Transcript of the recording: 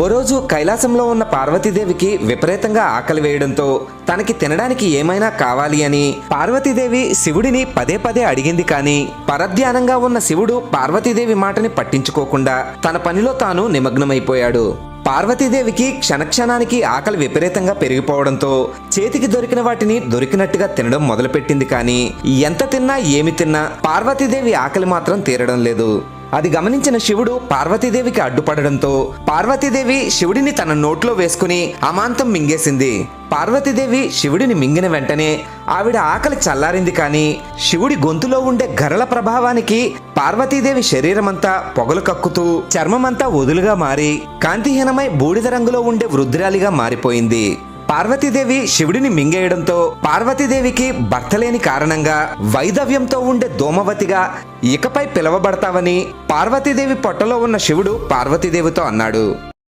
ఓ రోజు కైలాసంలో ఉన్న పార్వతీదేవికి విపరీతంగా ఆకలి వేయడంతో తనకి తినడానికి ఏమైనా కావాలి అని పార్వతీదేవి శివుడిని పదే పదే అడిగింది. కానీ పరధ్యానంగా ఉన్న శివుడు పార్వతీదేవి మాటని పట్టించుకోకుండా తన పనిలో తాను నిమగ్నమైపోయాడు. పార్వతీదేవికి క్షణక్షణానికి ఆకలి విపరీతంగా పెరిగిపోవడంతో చేతికి దొరికిన వాటిని దొరికినట్టుగా తినడం మొదలుపెట్టింది. కానీ ఎంత తిన్నా ఏమి తిన్నా పార్వతీదేవి ఆకలి మాత్రం తీరడం లేదు. అది గమనించిన శివుడు పార్వతీదేవికి అడ్డుపడడంతో పార్వతీదేవి శివుడిని తన నోట్లో వేసుకుని అమాంతం మింగేసింది. పార్వతీదేవి శివుడిని మింగిన వెంటనే ఆవిడ ఆకలి చల్లారింది. కానీ శివుడి గొంతులో ఉండే గరళ ప్రభావానికి పార్వతీదేవి శరీరమంతా పొగలు కక్కుతూ చర్మమంతా వదులుగా మారి కాంతిహీనమై బూడిద రంగులో ఉండే వృద్ధురాలిగా మారిపోయింది. పార్వతీదేవి శివుడిని మింగేయడంతో పార్వతీదేవికి భర్త లేని కారణంగా వైధవ్యంతో ఉండే దోమవతిగా ఇకపై పిలవబడతావని పార్వతీదేవి పొట్టలో ఉన్న శివుడు పార్వతీదేవితో అన్నాడు.